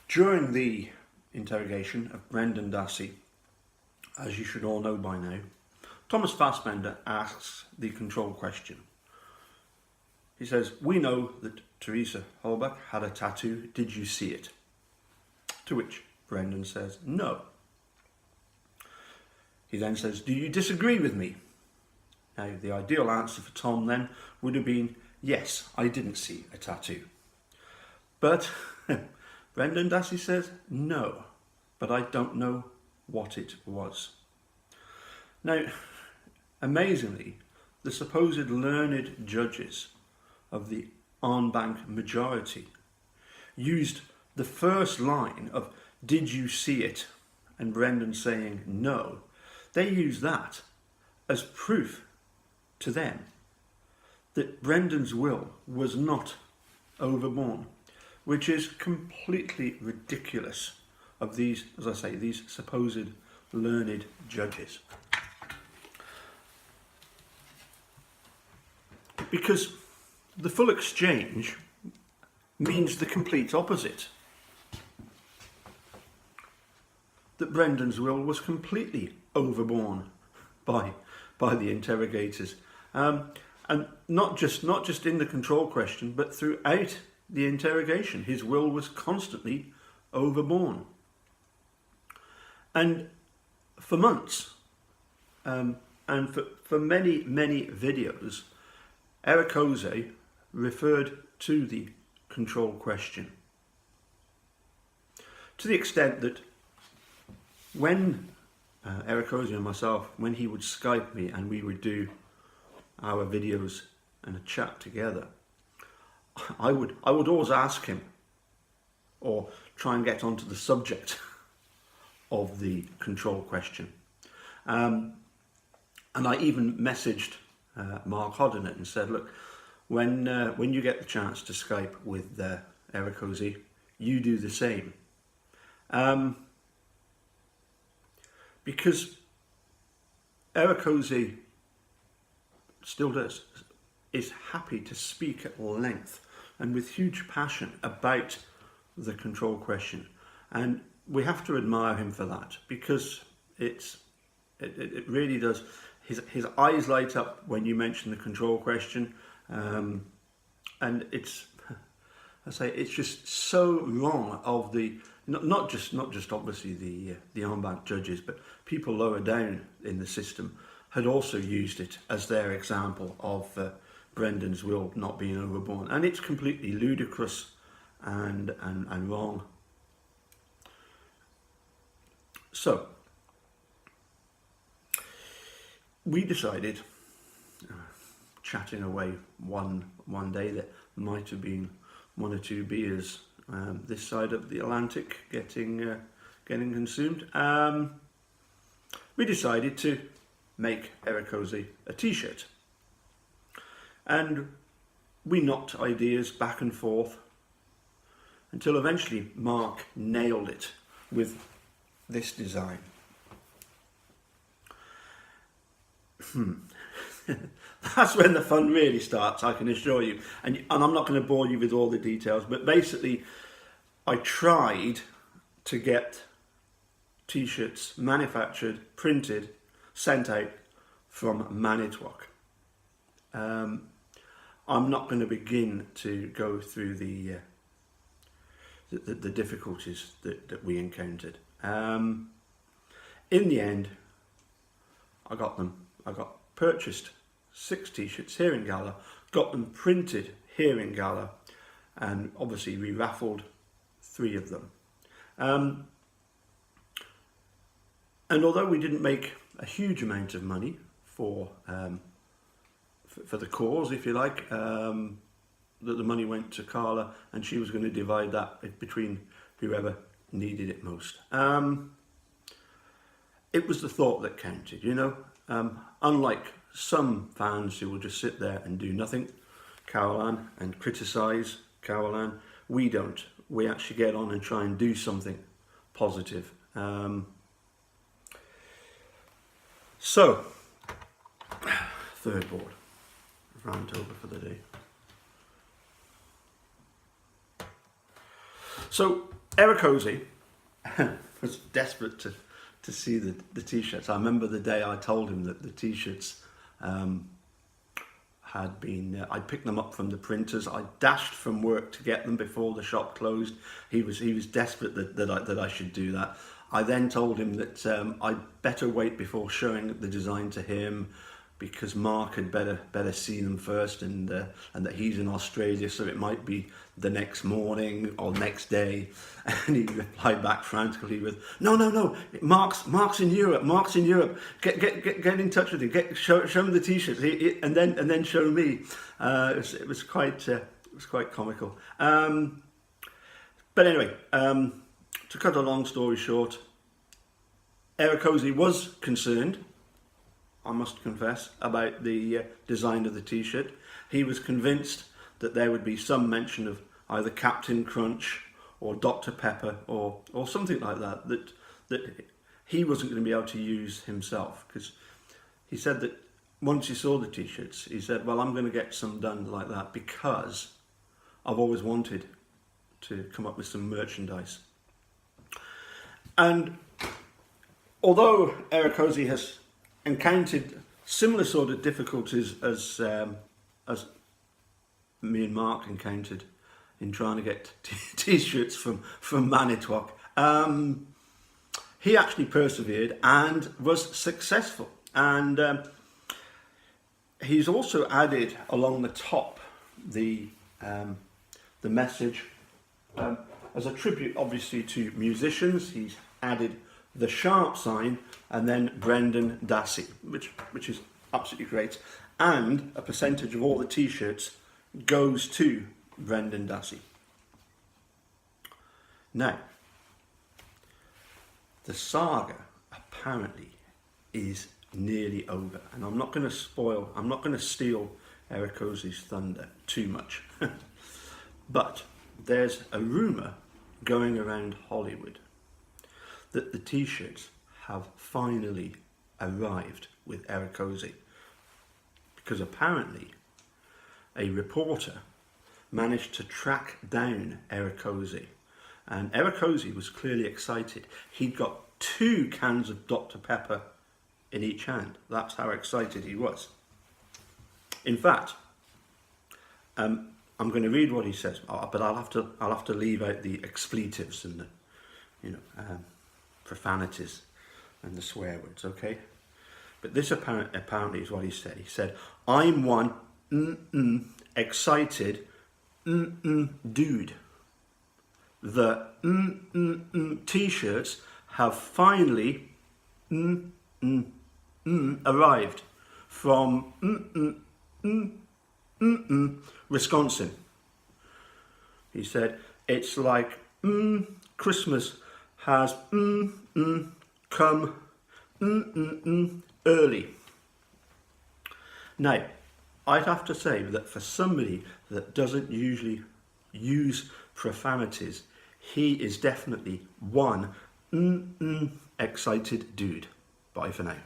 During the interrogation of Brendan Dassey, as you should all know by now, Thomas Fassbender asks the control question. He says, "We know that Teresa Halbach had a tattoo. Did you see it?" To which Brendan says, "No." He then says, "Do you disagree with me?" Now, the ideal answer for Tom then would have been, "Yes, I didn't see a tattoo." But Brendan Dassey says, "No, but I don't know what it was." Now, amazingly, the supposed learned judges of the en banc majority used the first line of "Did you see it?" and Brendan saying no. They used that as proof to them that Brendan's will was not overborne, which is completely ridiculous of these, as I say, these supposed learned judges. Because the full exchange means the complete opposite. That Brendan's will was completely overborne by the interrogators. And not just in the control question, but throughout the interrogation, his will was constantly overborne. And for months, and for many videos, Eric Ose referred to the control question, to the extent that when Eric Ose and myself, when he would Skype me and we would do our videos and a chat together, I would always ask him, or try and get onto the subject of the control question. And I even messaged Mark Hodden and said, "Look, when you get the chance to Skype with Eric Ose, you do the same." Because Eric Ose still is happy to speak at length and with huge passion about the control question. And we have to admire him for that, because it really does. His eyes light up when you mention the control question, and it's just so wrong of the not just obviously the en banc judges, but people lower down in the system had also used it as their example of Brendan's will not being overborne, and it's completely ludicrous and wrong. So we decided, chatting away one day that might have been one or two beers this side of the Atlantic getting consumed, we decided to make Eric Ose a t-shirt. And we knocked ideas back and forth until eventually Mark nailed it with this design. That's when the fun really starts, I can assure you. And I'm not going to bore you with all the details, but basically I tried to get t-shirts manufactured, printed, sent out from Manitowoc. I'm not going to begin to go through the difficulties that we encountered. In the end, I got them. I got purchased 6 t-shirts here in Gala, got them printed here in Gala, and obviously we raffled 3 of them. And although we didn't make a huge amount of money for the cause, if you like, that the money went to Carla, and she was going to divide that between whoever needed it most. It was the thought that counted, you know. Unlike some fans who will just sit there and do nothing, Carolan, and criticise Carolan, we don't. We actually get on and try and do something positive. So, third board, rant over for the day. So, Eric Ozee was desperate to see the t-shirts. I remember the day I told him that the t-shirts had been, I picked them up from the printers. I dashed from work to get them before the shop closed. He was desperate that I should do that. I then told him that I'd better wait before showing the design to him, because Mark had better see them first, and that he's in Australia, so it might be the next morning or next day. And he replied back frantically with, "No, Mark's in Europe. Get in touch with him. Show him the t-shirts, and then show me." It was quite comical. But anyway, to cut a long story short, Eric Ozee was concerned, I must confess, about the design of the t-shirt. He was convinced that there would be some mention of either Captain Crunch or Dr. Pepper or something like that he wasn't going to be able to use himself, because he said that once he saw the t-shirts, he said, well, I'm going to get some done like that because I've always wanted to come up with some merchandise. And although Eric Ozee has encountered similar sort of difficulties as me and Mark encountered in trying to get t-shirts from Manitowoc, he actually persevered and was successful. And he's also added along the top the message as a tribute, obviously, to musicians. He's added the sharp sign and then Brendan Dassey, which is absolutely great. And a percentage of all the t-shirts goes to Brendan Dassey. Now, the saga apparently is nearly over, and I'm not going to steal Eric Ozee's thunder too much. But there's a rumour going around Hollywood that the t-shirts have finally arrived with Eric Ozee, because apparently a reporter managed to track down Eric Ozee, and Eric Ozee was clearly excited. He'd got 2 cans of Dr. Pepper in each hand. That's how excited he was. In fact, I'm going to read what he says, but I'll have to leave out the expletives and the profanities and the swear words, okay? But this apparently is what he said. He said, "I'm one excited dude. The t-shirts have finally arrived from Wisconsin." He said, "It's like Christmas has come early." Now, I'd have to say that for somebody that doesn't usually use profanities, he is definitely one excited dude. Bye for now.